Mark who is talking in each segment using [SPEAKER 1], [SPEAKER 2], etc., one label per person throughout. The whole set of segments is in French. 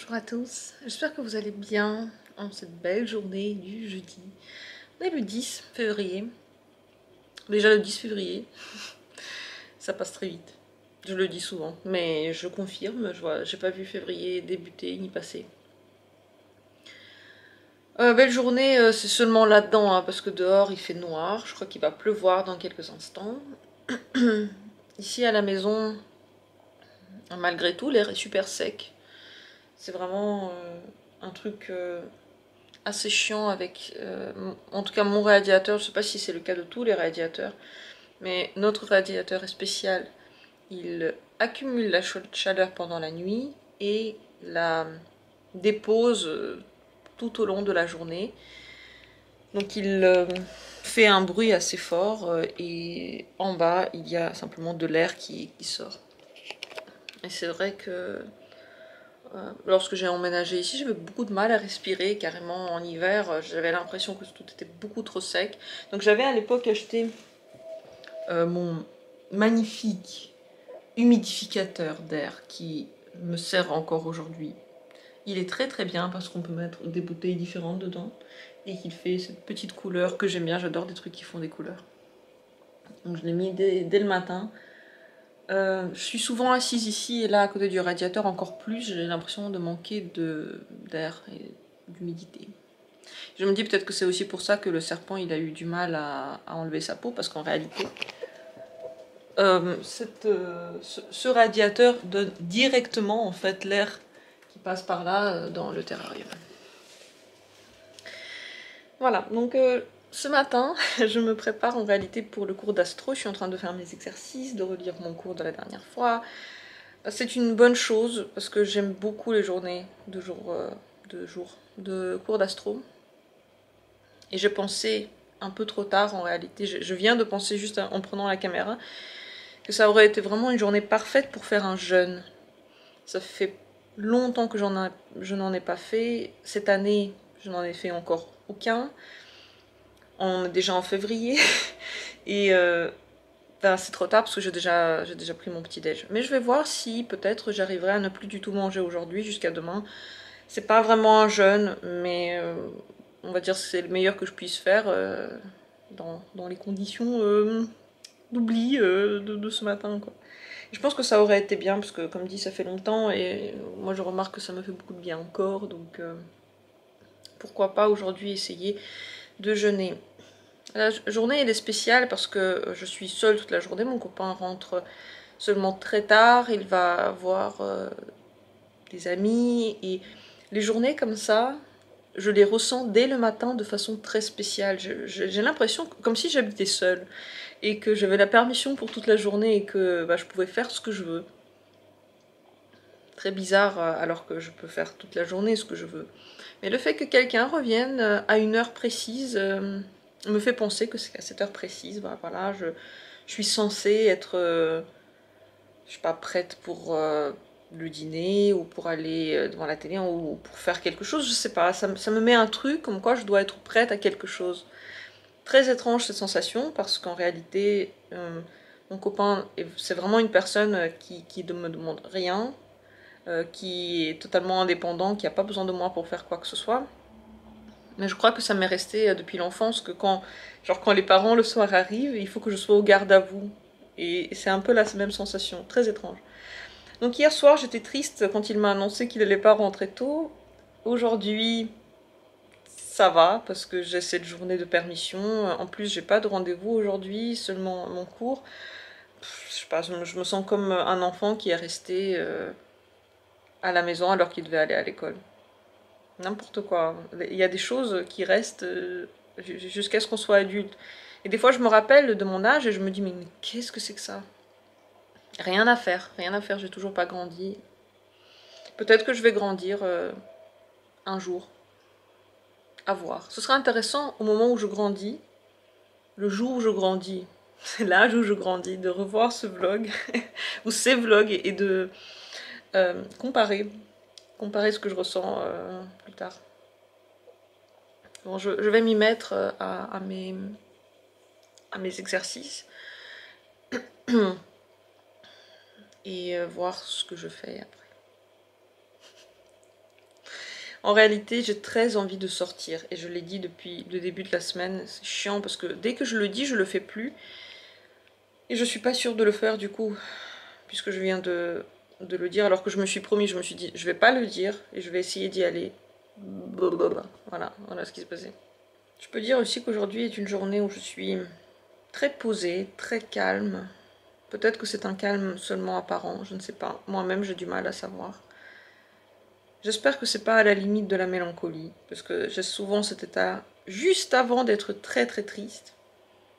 [SPEAKER 1] Bonjour à tous, j'espère que vous allez bien en cette belle journée du jeudi. On est le 10 février, déjà le 10 février, ça passe très vite. Je le dis souvent, mais je confirme, j'ai pas vu février débuter ni passer. Belle journée, c'est seulement là-dedans, hein, parce que dehors il fait noir, je crois qu'il va pleuvoir dans quelques instants. Ici à la maison, malgré tout, l'air est super sec. C'est vraiment un truc assez chiant avec, en tout cas mon radiateur, je sais pas si c'est le cas de tous les radiateurs, mais notre radiateur est spécial. Il accumule la chaleur pendant la nuit et la dépose tout au long de la journée. Donc il fait un bruit assez fort et en bas il y a simplement de l'air qui sort. Et c'est vrai que lorsque j'ai emménagé ici, j'avais beaucoup de mal à respirer, carrément en hiver, j'avais l'impression que tout était beaucoup trop sec. Donc j'avais à l'époque acheté mon magnifique humidificateur d'air qui me sert encore aujourd'hui. Il est très très bien parce qu'on peut mettre des bouteilles différentes dedans et qu'il fait cette petite couleur que j'aime bien, j'adore des trucs qui font des couleurs. Donc je l'ai mis dès le matin. Je suis souvent assise ici et là à côté du radiateur encore plus, j'ai l'impression de manquer d'air et d'humidité. Je me dis peut-être que c'est aussi pour ça que le serpent il a eu du mal à enlever sa peau, parce qu'en réalité ce radiateur donne directement en fait l'air qui passe par là dans le terrarium. Voilà, donc ce matin, je me prépare en réalité pour le cours d'astro. Je suis en train de faire mes exercices, de relire mon cours de la dernière fois. C'est une bonne chose parce que j'aime beaucoup les journées de cours d'astro. Et j'ai pensé un peu trop tard en réalité. Je viens de penser juste en prenant la caméra que ça aurait été vraiment une journée parfaite pour faire un jeûne. Ça fait longtemps que je n'en ai pas fait. Cette année, je n'en ai fait encore aucun. On est déjà en février et ben, c'est trop tard parce que j'ai déjà pris mon petit déj. Mais je vais voir si peut-être j'arriverai à ne plus du tout manger aujourd'hui jusqu'à demain. C'est pas vraiment un jeûne, mais on va dire que c'est le meilleur que je puisse faire dans les conditions d'oubli de ce matin, quoi. Je pense que ça aurait été bien parce que comme dit ça fait longtemps et moi je remarque que ça me fait beaucoup de bien encore, donc pourquoi pas aujourd'hui essayer de jeûner. La journée elle est spéciale parce que je suis seule toute la journée, mon copain rentre seulement très tard, il va avoir des amis et les journées comme ça, je les ressens dès le matin de façon très spéciale. J'ai l'impression comme si j'habitais seule et que j'avais la permission pour toute la journée et que bah, je pouvais faire ce que je veux. Très bizarre alors que je peux faire toute la journée ce que je veux. Mais le fait que quelqu'un revienne à une heure précise me fait penser que c'est à cette heure précise, bah, voilà, je suis censée être, je suis pas prête pour le dîner ou pour aller devant la télé ou pour faire quelque chose, je sais pas, ça me met un truc comme quoi je dois être prête à quelque chose. Très étrange cette sensation parce qu'en réalité, mon copain, c'est vraiment une personne qui ne me demande rien, qui est totalement indépendant, qui n'a pas besoin de moi pour faire quoi que ce soit. Mais je crois que ça m'est resté depuis l'enfance que quand les parents le soir arrivent, il faut que je sois au garde à vous. Et c'est un peu la même sensation, très étrange. Donc hier soir, j'étais triste quand il m'a annoncé qu'il n'allait pas rentrer tôt. Aujourd'hui, ça va parce que j'ai cette journée de permission. En plus, j'ai pas de rendez-vous aujourd'hui, seulement mon cours. Je sais pas, je me sens comme un enfant qui est resté à la maison alors qu'il devait aller à l'école. N'importe quoi. Il y a des choses qui restent jusqu'à ce qu'on soit adulte. Et des fois, je me rappelle de mon âge et je me dis, mais qu'est-ce que c'est que ça? Rien à faire, rien à faire, j'ai toujours pas grandi. Peut-être que je vais grandir un jour. À voir. Ce sera intéressant au moment où je grandis, le jour où je grandis, c'est l'âge où je grandis, de revoir ce vlog, ou ces vlogs, et de comparer ce que je ressens plus tard. Bon, je vais m'y mettre à mes exercices et voir ce que je fais après. En réalité, j'ai très envie de sortir. Et je l'ai dit depuis le début de la semaine. C'est chiant parce que dès que je le dis, je le fais plus. Et je suis pas sûre de le faire du coup. Puisque je viens de le dire. Alors que je me suis promis, je me suis dit, je vais pas le dire. Et je vais essayer d'y aller. Voilà, voilà ce qui s'est passé. Je peux dire aussi qu'aujourd'hui est une journée où je suis très posée, très calme. Peut-être que c'est un calme seulement apparent, je ne sais pas. Moi-même, j'ai du mal à savoir. J'espère que c'est pas à la limite de la mélancolie, parce que j'ai souvent cet état juste avant d'être très très triste.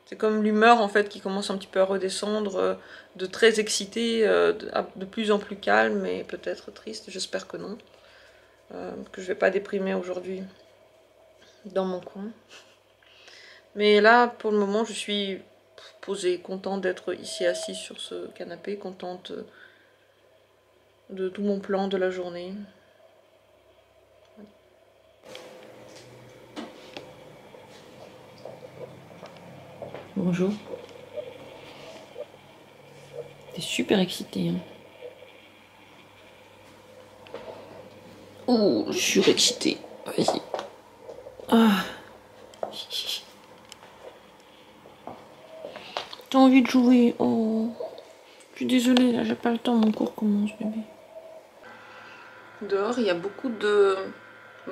[SPEAKER 1] C'est comme l'humeur en fait qui commence un petit peu à redescendre, de très excité, de plus en plus calme et peut-être triste. J'espère que non, que je vais pas déprimer aujourd'hui dans mon coin. Mais là, pour le moment, je suis posée, contente d'être ici assise sur ce canapé, contente de tout mon plan de la journée. Bonjour. T'es super excitée, hein. Oh, je suis surexcitée. Vas-y. Ah. T'as envie de jouer? Oh. Je suis désolée, là, j'ai pas le temps, mon cours commence, bébé. Dehors, il y a beaucoup de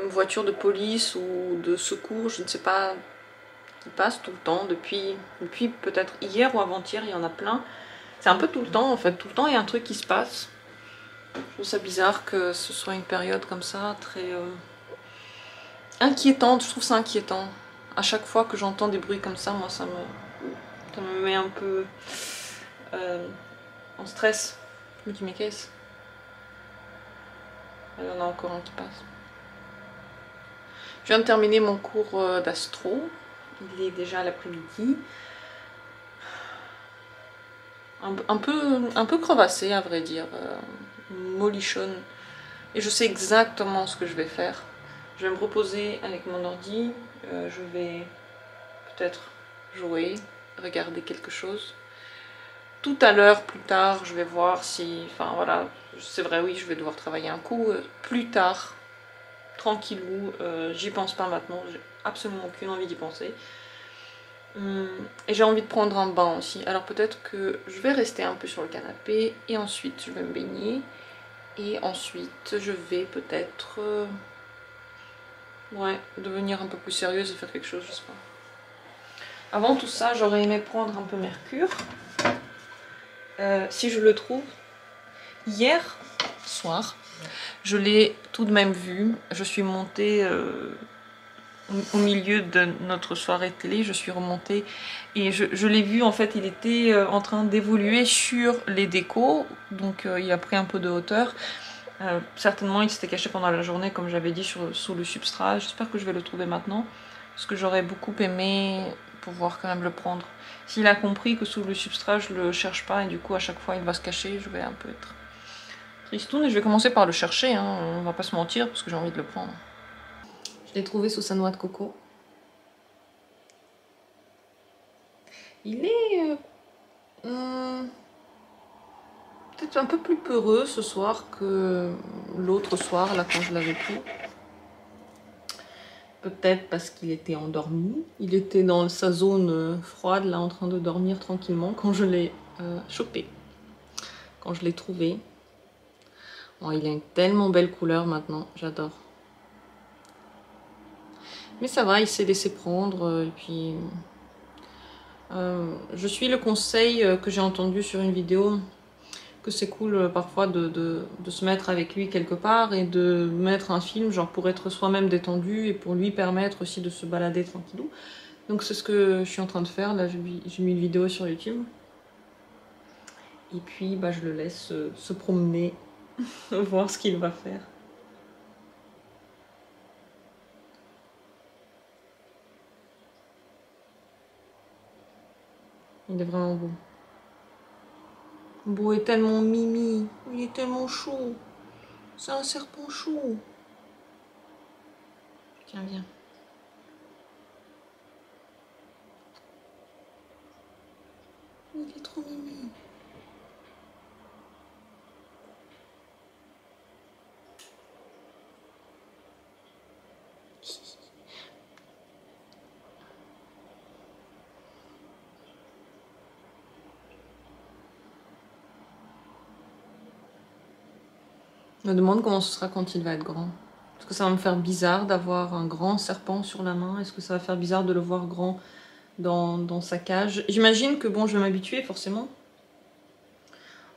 [SPEAKER 1] voitures de police ou de secours, je ne sais pas, qui passent tout le temps. Depuis peut-être hier ou avant-hier, il y en a plein. C'est un peu tout le temps, en fait. Tout le temps, il y a un truc qui se passe. Je trouve ça bizarre que ce soit une période comme ça, très inquiétante. Je trouve ça inquiétant. À chaque fois que j'entends des bruits comme ça, moi, ça me met un peu en stress. Je me dis, mais qu'est-ce? Il y en a encore un qui passe. Je viens de terminer mon cours d'astro. Il est déjà l'après-midi. Un peu crevassé, à vrai dire. Molichonne. Et je sais exactement ce que je vais faire. Je vais me reposer avec mon ordi. Je vais peut-être jouer, regarder quelque chose. Tout à l'heure, plus tard, je vais voir si... Enfin voilà, c'est vrai, oui, je vais devoir travailler un coup. Plus tard, tranquillou, j'y pense pas maintenant. J'ai absolument aucune envie d'y penser. Et j'ai envie de prendre un bain aussi. Alors peut-être que je vais rester un peu sur le canapé et ensuite je vais me baigner. Et ensuite je vais peut-être ouais, devenir un peu plus sérieuse et faire quelque chose, je sais pas. Avant tout ça, j'aurais aimé prendre un peu Mercure. Si je le trouve. Hier soir, je l'ai tout de même vu. Je suis montée au milieu de notre soirée télé, je suis remontée et je l'ai vu, en fait il était en train d'évoluer sur les décos, donc il a pris un peu de hauteur. Certainement il s'était caché pendant la journée comme j'avais dit sous le substrat. J'espère que je vais le trouver maintenant parce que j'aurais beaucoup aimé pouvoir quand même le prendre. S'il a compris que sous le substrat je le cherche pas et du coup à chaque fois il va se cacher, je vais un peu être tristoun et je vais commencer par le chercher, hein. On va pas se mentir parce que j'ai envie de le prendre. Je l'ai trouvé sous sa noix de coco. Il est peut-être un peu plus peureux ce soir que l'autre soir, là, quand je l'avais pris. Peut-être parce qu'il était endormi. Il était dans sa zone froide, là, en train de dormir tranquillement, quand je l'ai chopé. Quand je l'ai trouvé. Oh, il a une tellement belle couleur maintenant, j'adore. Mais ça va, il s'est laissé prendre, et puis... je suis le conseil que j'ai entendu sur une vidéo, que c'est cool parfois de se mettre avec lui quelque part et de mettre un film genre pour être soi-même détendu et pour lui permettre aussi de se balader tranquillou. Donc c'est ce que je suis en train de faire, là j'ai mis une vidéo sur YouTube. Et puis bah, je le laisse se promener, voir ce qu'il va faire. Il est vraiment beau. Beau et tellement mimi, il est tellement chou. C'est un serpent chou. Tiens, viens. Il est trop mimi. Je me demande comment ce sera quand il va être grand. Est-ce que ça va me faire bizarre d'avoir un grand serpent sur la main? Est-ce que ça va faire bizarre de le voir grand dans sa cage? J'imagine que bon, je vais m'habituer forcément.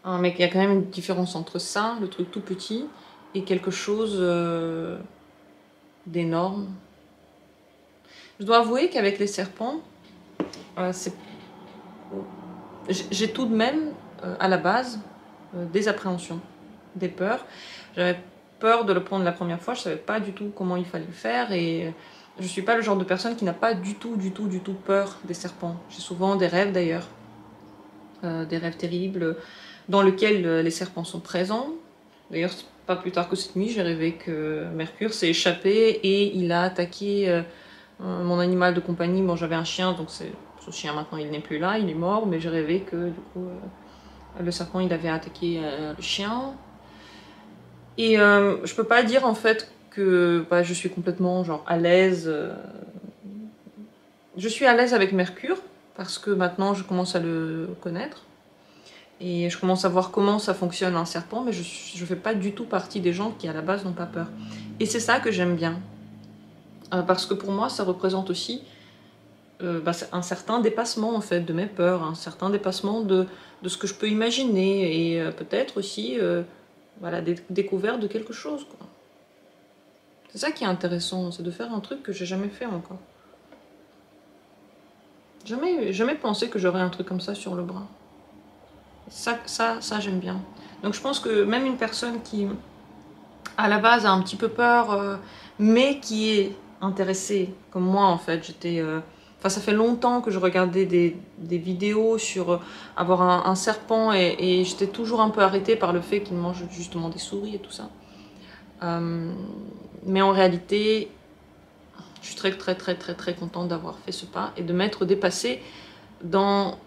[SPEAKER 1] Mais qu'il y a quand même une différence entre ça, le truc tout petit, et quelque chose d'énorme. Je dois avouer qu'avec les serpents, j'ai tout de même, à la base, des appréhensions, des peurs. J'avais peur de le prendre la première fois, je savais pas du tout comment il fallait le faire, et je suis pas le genre de personne qui n'a pas du tout peur des serpents. J'ai souvent des rêves d'ailleurs, des rêves terribles, dans lesquels les serpents sont présents. D'ailleurs, pas plus tard que cette nuit, j'ai rêvé que Mercure s'est échappé et il a attaqué mon animal de compagnie. Bon, j'avais un chien, donc ce chien maintenant il n'est plus là, il est mort, mais j'ai rêvé que du coup le serpent il avait attaqué le chien. Et je peux pas dire en fait que je suis complètement genre à l'aise. Je suis à l'aise avec Mercure parce que maintenant je commence à le connaître. Et je commence à voir comment ça fonctionne un serpent, mais je fais pas du tout partie des gens qui à la base n'ont pas peur. Et c'est ça que j'aime bien. Parce que pour moi, ça représente aussi un certain dépassement en fait de mes peurs, un certain dépassement de ce que je peux imaginer, et peut-être aussi voilà, découverte de quelque chose, quoi. C'est ça qui est intéressant, c'est de faire un truc que j'ai jamais fait encore. Jamais pensé que j'aurais un truc comme ça sur le bras. Ça j'aime bien. Donc je pense que même une personne qui, à la base, a un petit peu peur, mais qui est intéressée, comme moi en fait, Enfin, ça fait longtemps que je regardais des vidéos sur avoir un serpent, et j'étais toujours un peu arrêtée par le fait qu'il mange justement des souris et tout ça. Mais en réalité, je suis très contente d'avoir fait ce pas et de m'être dépassée dans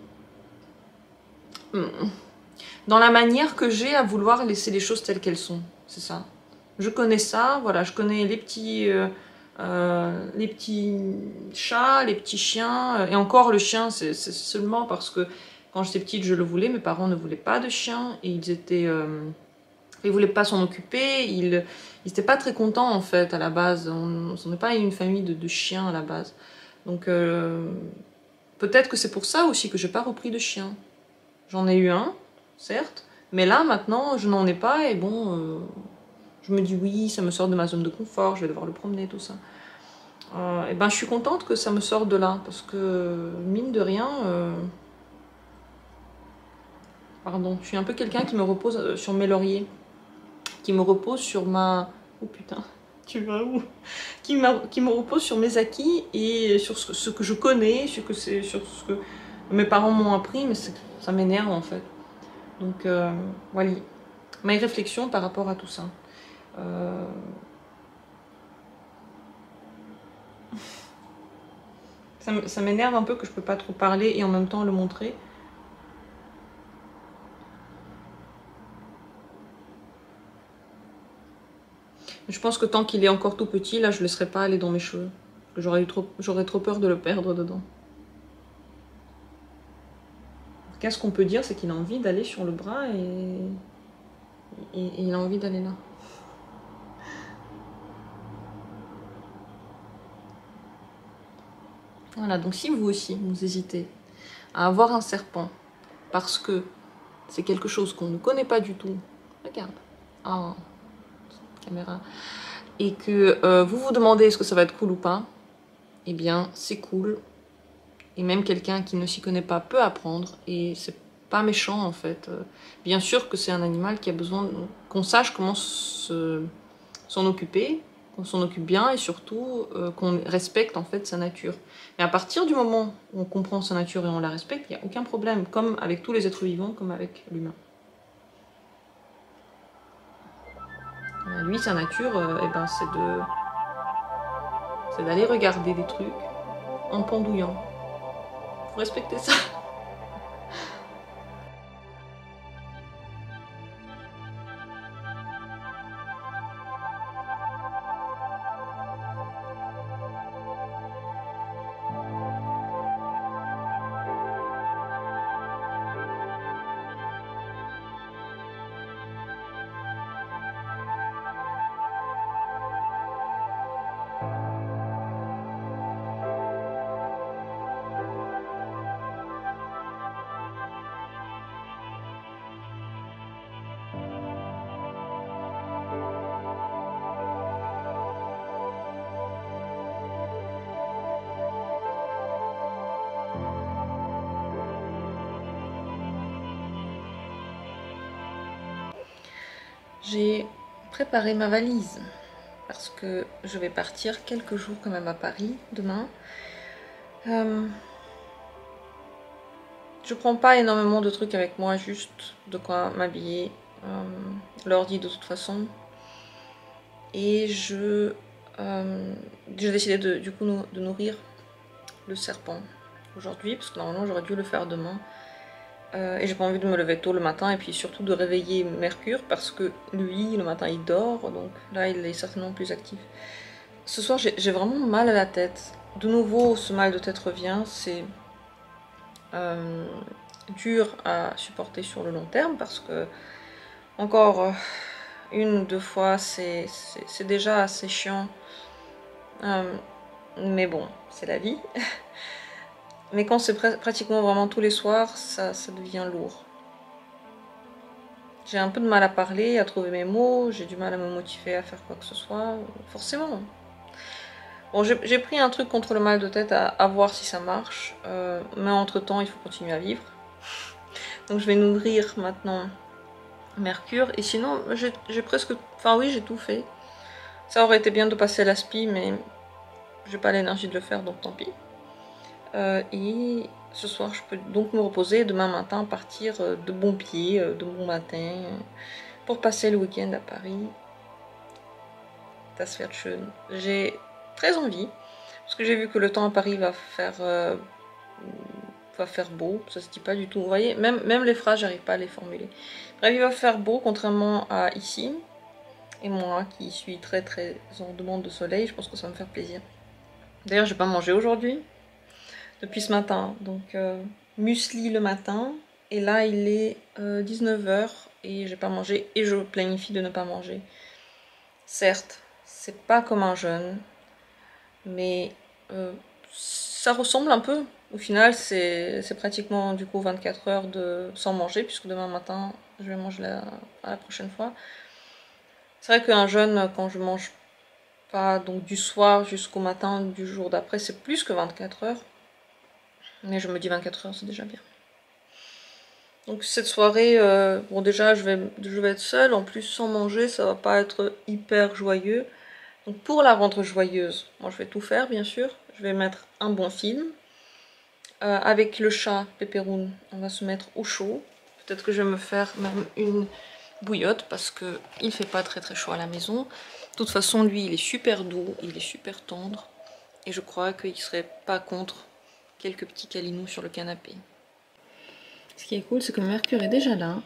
[SPEAKER 1] la manière que j'ai à vouloir laisser les choses telles qu'elles sont. C'est ça. Je connais ça, voilà, je connais les petits chats, les petits chiens, et encore le chien, c'est seulement parce que quand j'étais petite, je le voulais, mes parents ne voulaient pas de chien, et ils voulaient pas s'en occuper, ils étaient pas très contents en fait à la base, on n'est pas une famille de chiens à la base. Donc peut-être que c'est pour ça aussi que j'ai pas repris de chien. J'en ai eu un, certes, mais là maintenant je n'en ai pas, et bon, je me dis oui, ça me sort de ma zone de confort, je vais devoir le promener, tout ça. Et ben je suis contente que ça me sorte de là, parce que mine de rien, pardon, je suis un peu quelqu'un qui me repose sur mes lauriers, qui me repose sur ma... Oh putain, tu vas où? Qui me repose sur mes acquis et sur ce que je connais, sur ce que mes parents m'ont appris, mais ça m'énerve en fait. Donc voilà, mes réflexions par rapport à tout ça. Ça m'énerve un peu que je peux pas trop parler et en même temps le montrer. Je pense que tant qu'il est encore tout petit, là je le laisserai pas aller dans mes cheveux. J'aurais trop peur de le perdre dedans. Qu'est-ce qu'on peut dire, c'est qu'il a envie d'aller sur le bras, et il a envie d'aller là. Voilà, donc si vous aussi, vous hésitez à avoir un serpent, parce que c'est quelque chose qu'on ne connaît pas du tout, regarde, oh, caméra, et que vous vous demandez est-ce que ça va être cool ou pas, eh bien c'est cool, et même quelqu'un qui ne s'y connaît pas peut apprendre, et c'est pas méchant en fait. Bien sûr que c'est un animal qui a besoin qu'on sache comment s'en occuper, qu'on s'en occupe bien, et surtout qu'on respecte en fait sa nature. Mais à partir du moment où on comprend sa nature et on la respecte, il n'y a aucun problème, comme avec tous les êtres vivants, comme avec l'humain. Lui, sa nature, eh ben, c'est d'aller regarder des trucs en pendouillant. Faut respecter ça. j'ai préparé ma valise parce que je vais partir quelques jours quand même à Paris demain. Je prends pas énormément de trucs avec moi, juste de quoi m'habiller, l'ordi de toute façon. Et j'ai décidé du coup de nourrir le serpent aujourd'hui, parce que normalement j'aurais dû le faire demain. Et j'ai pas envie de me lever tôt le matin, et puis surtout de réveiller Mercure, parce que lui, le matin, il dort, donc là, il est certainement plus actif. Ce soir, j'ai vraiment mal à la tête. De nouveau, ce mal de tête revient, c'est dur à supporter sur le long terme, parce que encore une ou deux fois, c'est déjà assez chiant. Mais bon, c'est la vie. Mais quand c'est pratiquement vraiment tous les soirs, ça devient lourd. J'ai un peu de mal à parler, à trouver mes mots, j'ai du mal à me motiver à faire quoi que ce soit, forcément. Bon, j'ai pris un truc contre le mal de tête à voir si ça marche, mais entre-temps, il faut continuer à vivre. Donc je vais nourrir maintenant Mercure, et sinon, j'ai presque... Enfin oui, j'ai tout fait. Ça aurait été bien de passer à l'aspi, mais j'ai pas l'énergie de le faire, donc tant pis. Et ce soir, je peux donc me reposer et demain matin partir de bon pied, de bon matin, pour passer le week-end à Paris. Das wird schön. J'ai très envie, parce que j'ai vu que le temps à Paris va faire beau, ça se dit pas du tout. Vous voyez, même les phrases, j'arrive pas à les formuler. Bref, il va faire beau, contrairement à ici. Et moi, qui suis très en demande de soleil, je pense que ça va me faire plaisir. D'ailleurs, j'ai pas mangé aujourd'hui. Depuis ce matin, donc muesli le matin, et là il est 19 h et j'ai pas mangé, et je planifie de ne pas manger. Certes, c'est pas comme un jeûne, mais ça ressemble un peu. Au final, c'est pratiquement du coup 24 heures sans manger, puisque demain matin je vais manger la prochaine fois. C'est vrai qu'un jeûne, quand je mange pas, donc du soir jusqu'au matin du jour d'après, c'est plus que 24 heures. Mais je me dis 24 heures, c'est déjà bien. Donc cette soirée, bon déjà je vais être seule, en plus sans manger, ça va pas être hyper joyeux. Donc pour la rendre joyeuse, moi je vais tout faire bien sûr. Je vais mettre un bon film. Avec le chat Pépéroune, on va se mettre au chaud. Peut-être que je vais me faire même une bouillotte parce que il fait pas très chaud à la maison. De toute façon lui il est super doux, il est super tendre. Et je crois qu'il serait pas contre quelques petits câlinous sur le canapé. Ce qui est cool, c'est que Mercure est déjà là.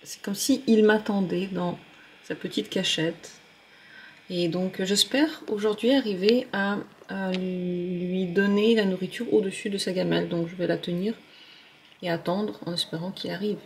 [SPEAKER 1] C'est comme s'il m'attendait dans sa petite cachette. Et donc j'espère aujourd'hui arriver à lui donner la nourriture au-dessus de sa gamelle. Donc je vais la tenir et attendre en espérant qu'il arrive.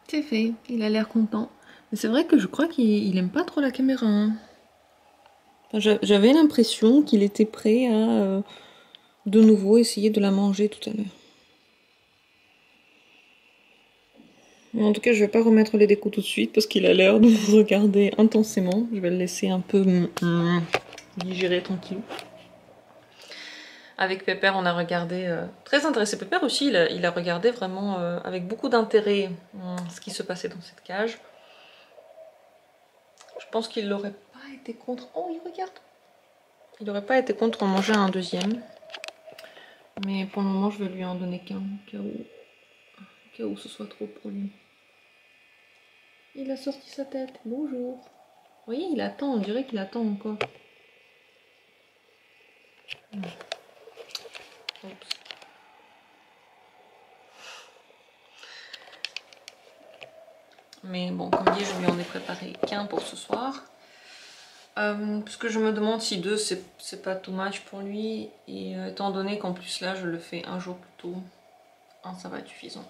[SPEAKER 1] C'est fait, il a l'air content. Mais c'est vrai que je crois qu'il aime pas trop la caméra, hein. Enfin, j'avais l'impression qu'il était prêt à de nouveau essayer de la manger tout à l'heure. En tout cas, je vais pas remettre les décos tout de suite parce qu'il a l'air de me regarder intensément. Je vais le laisser un peu digérer tranquille. Avec Pépère, on a regardé, très intéressé. Pépère aussi, il a regardé vraiment avec beaucoup d'intérêt ce qui se passait dans cette cage. Je pense qu'il n'aurait pas été contre... Oh, il regarde. Il n'aurait pas été contre en manger un deuxième. Mais pour le moment, je vais lui en donner qu'un, au cas où ce soit trop pour lui. Il a sorti sa tête. Bonjour. Vous voyez, il attend. On dirait qu'il attend encore. Oups. Mais bon, comme dit, je lui en ai préparé qu'un pour ce soir. Parce que je me demande si deux, c'est pas too much pour lui. Et étant donné qu'en plus là, je le fais un jour plus tôt, ça va être suffisant.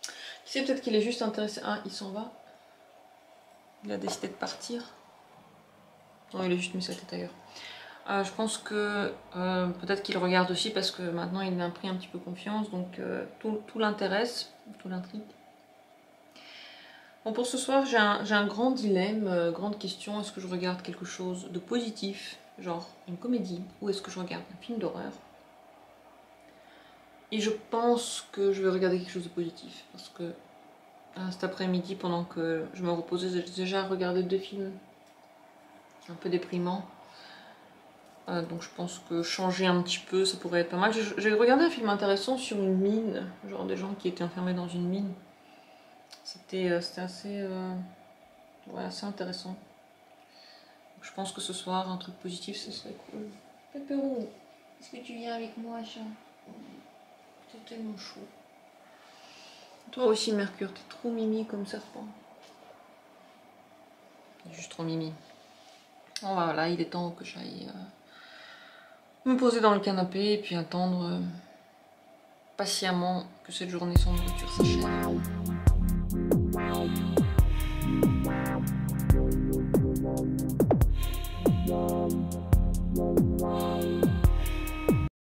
[SPEAKER 1] Tu sais, peut-être qu'il est juste intéressé. Ah, il s'en va. Il a décidé de partir. Non, il a juste mis sa tête ailleurs. Je pense que peut-être qu'il regarde aussi parce que maintenant il a pris un petit peu confiance. Donc tout l'intéresse, tout l'intrigue. Bon, pour ce soir, j'ai un grand dilemme, grande question. Est-ce que je regarde quelque chose de positif, genre une comédie, ou est-ce que je regarde un film d'horreur? Et je pense que je vais regarder quelque chose de positif, parce que cet après-midi, pendant que je me reposais, j'ai déjà regardé 2 films un peu déprimants. Donc je pense que changer un petit peu, ça pourrait être pas mal. J'ai regardé un film intéressant sur une mine, genre des gens qui étaient enfermés dans une mine. C'était assez, ouais, assez intéressant. Donc je pense que ce soir, un truc positif, ce serait cool. Pépéron, est-ce que tu viens avec moi, chat? C'est tellement chaud. Toi aussi, Mercure, t'es trop mimi comme serpent. Juste trop mimi. Bon, voilà, il est temps que j'aille me poser dans le canapé et puis attendre patiemment que cette journée sans nourriture s'achève.